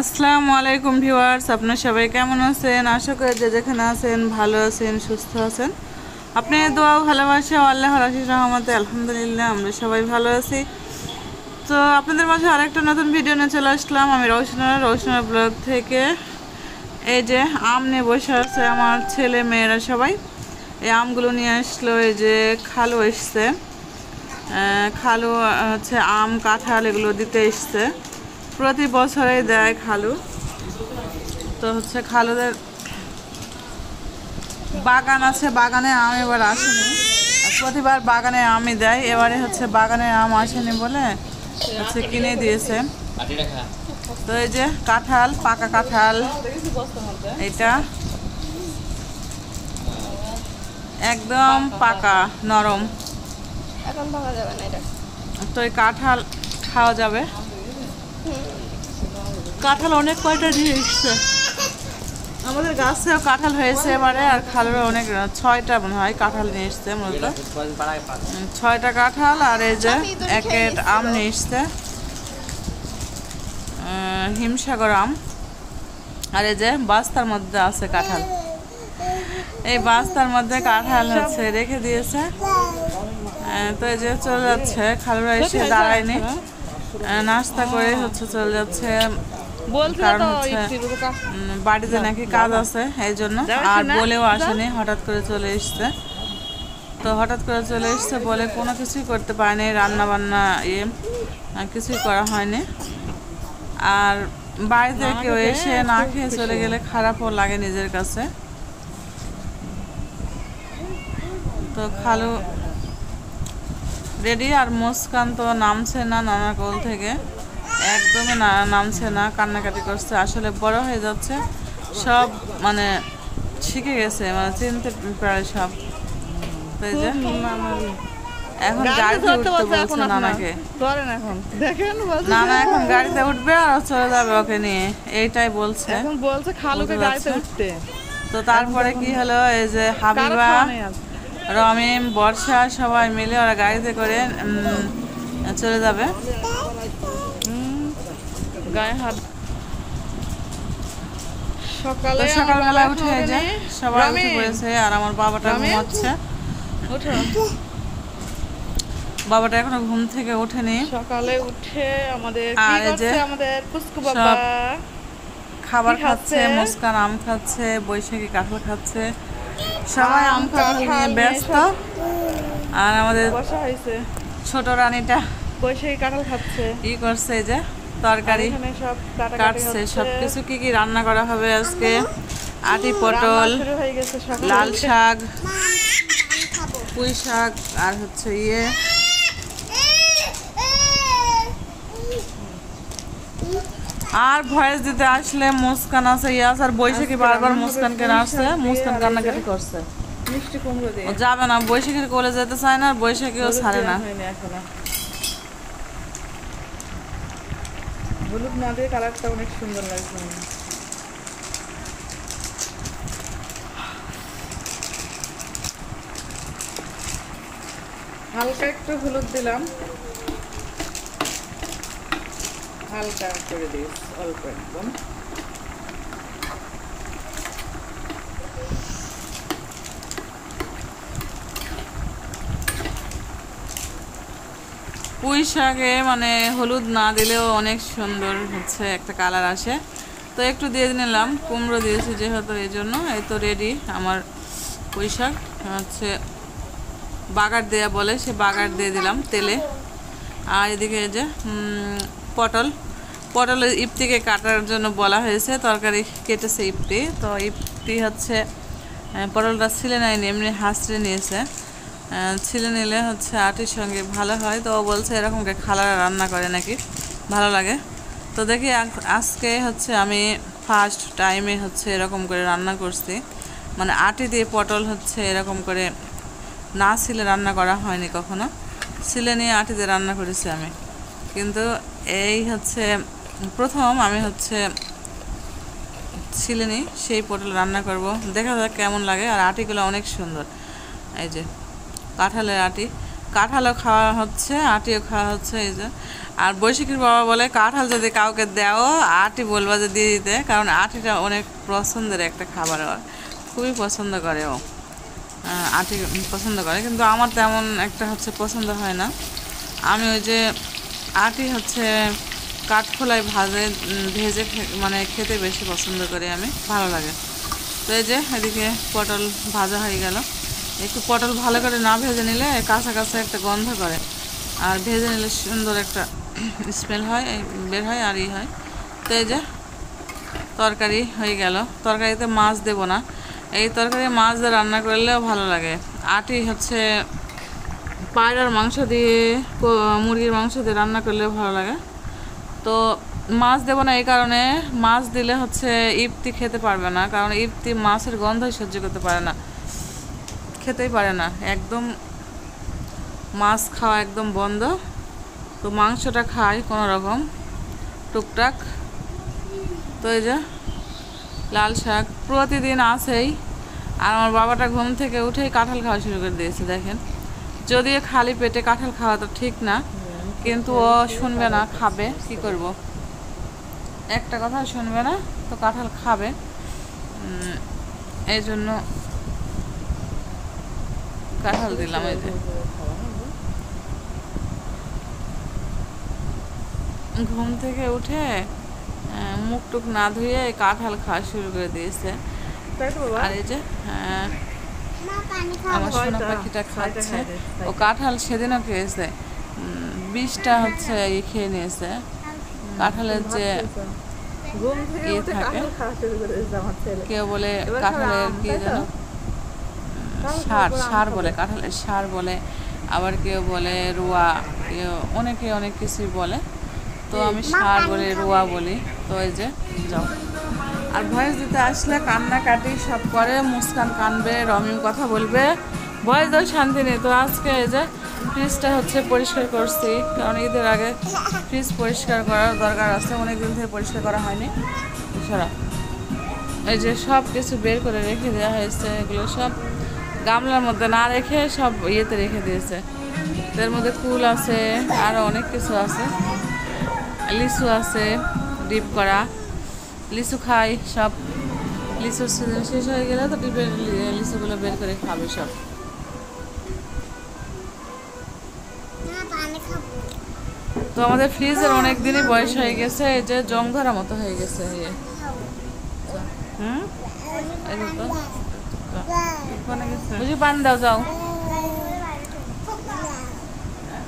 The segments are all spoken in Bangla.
আসসালামু আলাইকুম ভিউয়ার্স, আপনারা সবাই কেমন আছেন? আশা করি যে যেখানে আছেন ভালো আছেন, সুস্থ আছেন। আপনি দোয়া ভালোবাসা আল্লাহর অশেষ রহমতে আলহামদুলিল্লাহ আমরা সবাই ভালো আছি। তো আপনাদের মাঝে আরেকটা নতুন ভিডিও নিয়ে চলে আসলাম আমি রওশনা ব্লগ থেকে। এই যে আম নিয়ে বসে আছে আমার ছেলে মেয়েরা সবাই। এই আমগুলো নিয়ে আসলো, এই যে খালু এসছে, খালু হচ্ছে আম কাঁঠাল এগুলো দিতে এসছে। প্রতি বছরে দেয় খালু। তো হচ্ছে খালুদের বাগান আছে, বাগানে আম এবার আসেনি। প্রতিবার বাগানে আমই দেয়, এবারে হচ্ছে বাগানে আম আসেনি বলে হচ্ছে কিনে দিয়েছে। তো এই যে কাঁঠাল, পাকা কাঁঠাল, এটা একদম পাকা নরম। এখন ভাঙা যাবে না এটা। তো এই কাঁঠাল খাওয়া যাবে। কাঁঠাল অনেক কয়টা দিয়ে এসছে, আমাদের গাছেও কাঁঠাল হয়েছে এবারে। আর খালুরা অনেক 6টা মনে হয় কাঁঠাল নিয়ে এসছে, মূলত 6টা কাঁঠাল। আর এই যে একেট আম নিয়ে এসছে, হিমসাগর আম। আর এই যে বাস্তার মধ্যে আছে কাঁঠাল, এই বাস্তার মধ্যে কাঁঠাল হচ্ছে রেখে দিয়েছে। তো এই যে চলে যাচ্ছে, খালুরা এসে দাঁড়ায়নি, নাস্তা করে হচ্ছে চলে যাচ্ছে। কারণ হচ্ছে বাড়িতে নাকি কাজ আছে এই জন্য, আর বলেও আসেনি, হঠাৎ করে চলে এসছে। তো হঠাৎ করে চলে এসছে বলে কোনো কিছুই করতে পারেনি, রান্না বান্না কিছুই করা হয়নি। আর বাড়িতে কেউ এসে না খেয়ে চলে গেলে খারাপও লাগে নিজের কাছে। তো খালু রেডি, আর মুস্কান তো নামছে না নানা কোল থেকে, একদমই নামছে না, কান্নাকাটি করছে। আসলে বড় হয়ে যাচ্ছে, সব মানে শিখে গেছে, মানে চিনতে প্রায় সব। তো এই যে এখন গাড়িতে উঠতে বলছে নানাকে, নানা এখন গাড়িতে উঠবে আর চলে যাবে ওকে নিয়ে, এইটাই বলছে। খালুকে গাড়িতে উঠতে। তো তারপরে কি হলো, এই যে হাবিবা, রমিম, বর্ষা সবাই মিলে ওরা গাড়িতে করে চলে যাবে। গায়ে হাত সকালবেলা উঠে যে সবাই উঠে পড়েছে, আর আমার বাবাটা ঘুমাচ্ছে। বাবাটা এখনো ঘুম থেকে ওঠেনি। সকালে উঠে আমাদের আর এই যে আমাদের পুস্কু বাবা খাবার খাচ্ছে, মুস্কান আম খাচ্ছে, বৈশাখী কাঁঠাল খাচ্ছে, সবাই আম কাঁঠাল নিয়ে ব্যস্ত। আর আমাদের ছোট রানীটা বৈশাখী কাঁঠাল খাচ্ছে, ই করছে, এই যে তরকারি কাটছে। সবকিছু কি কি রান্না করা হবে আজকে? আটি পটল, লাল শাক, পুঁই শাক, আর হচ্ছে আর ভয়েস দিতে আসলে মুস্কান আছে, ইয়াস আর বৈশাখী বারবার মুস্কানকে আসছে, মুস্কান কান্নাকাটি করছে। মিষ্টি কুমড়ো দিয়ে যাবে না, বৈশাখীর কোলে যেতে চায় না, বৈশাখীও ছাড়ে না। হলুদ না দিয়ে কালারটা অনেক সুন্দর লাগছে। হালকা একটু হলুদ দিলাম, হালকা করে দিই, অল্প একদম। পুঁই শাকে মানে হলুদ না দিলেও অনেক সুন্দর হচ্ছে একটা কালার আসে। তো একটু দিয়ে নিলাম, কুমড়ো দিয়েছি যেহেতু এই জন্য। এই তো রেডি আমার পুঁই শাক, হচ্ছে বাগার দেয়া বলে, সে বাগার দিয়ে দিলাম তেলে। আর এদিকে এই যে পটলের ইপটিকে কাটার জন্য বলা হয়েছে, তরকারি কেটেছে ইপটি। তো ইপটি হচ্ছে পটলটা ছিলে নেয়নি, এমনি হাঁচড়ে নিয়েছে। ছিলে নিলে হচ্ছে আটির সঙ্গে ভালো হয়। তো ও বলছে এরকম খালারা রান্না করে নাকি ভালো লাগে। তো দেখি আজকে হচ্ছে আমি ফার্স্ট টাইমে হচ্ছে এরকম করে রান্না করছি, মানে আটি দিয়ে পটল হচ্ছে এরকম করে না ছিলে রান্না করা হয়নি কখনো। ছিলে নিয়ে আটি দিয়ে রান্না করেছি আমি, কিন্তু এই হচ্ছে প্রথম আমি হচ্ছে ছিলে নিই সেই পটল রান্না করব, দেখা যাক কেমন লাগে। আর আটিগুলো অনেক সুন্দর, এই যে কাঁঠালের আটি। কাঁঠালও খাওয়া হচ্ছে, আটিও খাওয়া হচ্ছে। এই যে, আর বৈশাখীর বাবা বলে কাঁঠাল যদি কাউকে দেও আটি বলবা যে দিয়ে দিতে, কারণ আটিটা অনেক পছন্দের একটা খাবার, ওর খুবই পছন্দ করে ও, আটি পছন্দ করে। কিন্তু আমার তেমন একটা হচ্ছে পছন্দ হয় না। আমি ওই যে আটি হচ্ছে কাঠখোলায় ভেজে মানে খেতে বেশি পছন্দ করি আমি, ভালো লাগে। তো এই যে এদিকে পটল ভাজা হয়ে গেল। একটু পটল ভালো করে না ভেজে নিলে কাঁচা কাঁচা একটা গন্ধ করে, আর ভেজে নিলে সুন্দর একটা স্মেল হয়, বের হয় আর হয়। তো এই যে তরকারি হয়ে গেল। তরকারিতে মাছ দেব না, এই তরকারি মাছ দিয়ে রান্না করলেও ভালো লাগে। আটি হচ্ছে পায়রার মাংস দিয়ে, মুরগির মাংস দিয়ে রান্না করলেও ভালো লাগে। তো মাছ দেব না এই কারণে, মাছ দিলে হচ্ছে ইফতি খেতে পারবে না, কারণ ইফতি মাছের গন্ধই সহ্য করতে পারে না, খেতেই পারে না, একদম মাছ খাওয়া একদম বন্ধ। তো মাংসটা খাই কোনো রকম টুকটাক। তো এই যে লাল শাক প্রতিদিন আছেই, আর আমার বাবাটা ঘুম থেকে উঠেই কাঁঠাল খাওয়া শুরু করে দিয়েছে। দেখেন, যদিও খালি পেটে কাঁঠাল খাওয়া তো ঠিক না, কিন্তু ও শুনবে না, খাবে, কি করব, একটা কথা শুনবে না, তো কাঁঠাল খাবে। এই জন্য কাঁঠাল দিলাম। এই যে ঘুম থেকে উঠে মুখ টুক না ধুয়ে কাঁঠাল খাওয়া শুরু করে দিয়েছে। আর এই যে আমার সোনা পাখিটা খাচ্ছে, ও কাঁঠাল সেদিনও খেয়েছে, 20টা হচ্ছে খেয়ে নিয়েছে। কাঁঠালের যে ইয়ে থাকে, কেউ বলে কাঁঠালের কি যেন সার বলে, কাঁঠালের সার বলে, আবার কেউ বলে রোয়া, কেউ অনেকে অনেক কিছুই বলে। তো আমি সার বলি, রোয়া বলি। তো এই যে যাও, আর ভয়েস দিতে আসলে কান্নাকাটি সব করে, মুস্কান কানবে, রমিম কথা বলবে, ভয়েস দেওয়ার শান্তি নেই। তো আজকে এই যে ফ্রিজটা হচ্ছে পরিষ্কার করছি, কারণ ঈদের আগে ফ্রিজ পরিষ্কার করার দরকার আছে, অনেক দিন থেকে পরিষ্কার করা হয়নি। এছাড়া এই যে সব কিছু বের করে রেখে দেওয়া হয়েছে, এগুলো সব গামলার মধ্যে না রেখে সব ইয়েতে রেখে দিয়েছে। এর মধ্যে কুল আছে, আরও অনেক কিছু আছে, লিচু আছে ডিপ করা, লিচু খাই সব। লিচুর সিজন শেষ হয়ে গেলে তো ডিপের লিচুগুলো বের করে খাবে সব। তো আমাদের ফ্রিজের অনেক দিনই বয়স হয়ে গেছে, এই যে জং ধরা মতো হয়ে গেছে। বুঝি পানি দাও, যাও।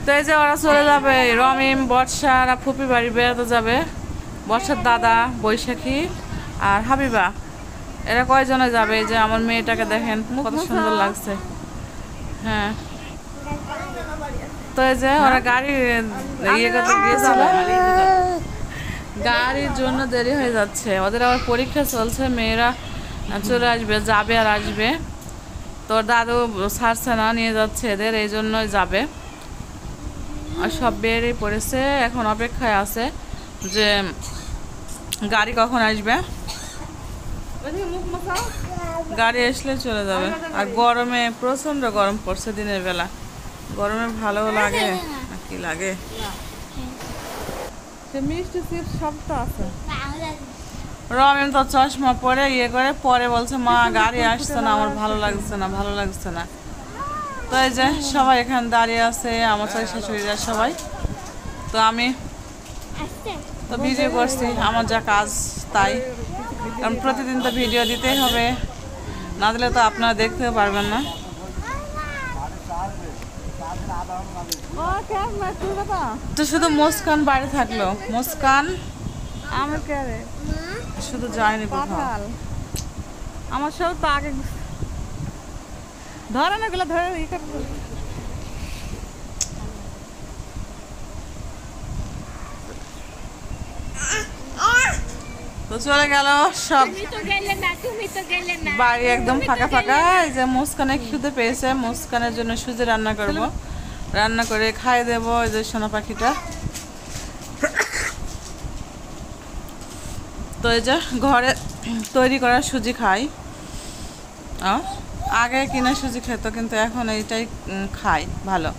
তো এই যে ওরা চলে যাবে, রমিম, বর্ষা আর ফুপি বাড়ি বেড়াতে যাবে। বর্ষার দাদা, বৈশাখী আর হাবিবা, এরা কয়জনে যাবে। এই যে আমার মেয়েটাকে দেখেন কত সুন্দর লাগছে। হ্যাঁ, তো এই যে ওরা গাড়ি ইয়ে করতে গিয়েছিল, গাড়ির জন্য দেরি হয়ে যাচ্ছে। ওদের আবার পরীক্ষা চলছে, মেয়েরা চলে আসবে, যাবে আর আসবে। তোর দাদু ছাড়ছে না, নিয়ে যাচ্ছে এদের, এই জন্যই যাবে। আর সব বেরিয়ে পড়েছে, এখন অপেক্ষায় আছে যে গাড়ি কখন আসবে। গাড়ি আসলে চলে যাবে। আর গরমে প্রচন্ড গরম পড়ছে দিনের বেলা, গরমে ভালো লাগে না কি লাগে। মিষ্টি চিপস সব তো আছে। রমেন তো চশমা পরে ইয়ে করে, পরে বলছে মা গাড়ি আসছে না, আমার ভালো লাগছে না, ভালো লাগছে না। তো এই যে সবাই এখানে দাঁড়িয়ে আছে, আমার শাশুড়িরা সবাই। তো আমি তো ভিডিও করছি, আমার যা কাজ তাই, কারণ প্রতিদিন তো ভিডিও দিতেই হবে, না দিলে তো আপনারা দেখতেও পারবেন না। তো শুধু মুস্কান বাড়ি থাকলো, মুস্কান আমার শুধু যায়নি কোথাও। আমার সব তো আগে ধরে না, এগুলো ধরে তো চলে গেল সব, বাড়ি একদম ফাঁকা ফাঁকা। এই যে মুস্কানে খিদে পেয়েছে, মুস্কানের জন্য সুজি রান্না করব, রান্না করে খাইয়ে দেবো। এই যে সোনা পাখিটা, তো এই যে ঘরে তৈরি করা সুজি খাই। আগে কিনা সুজি খেত, কিন্তু এখন এইটাই খাই ভালো।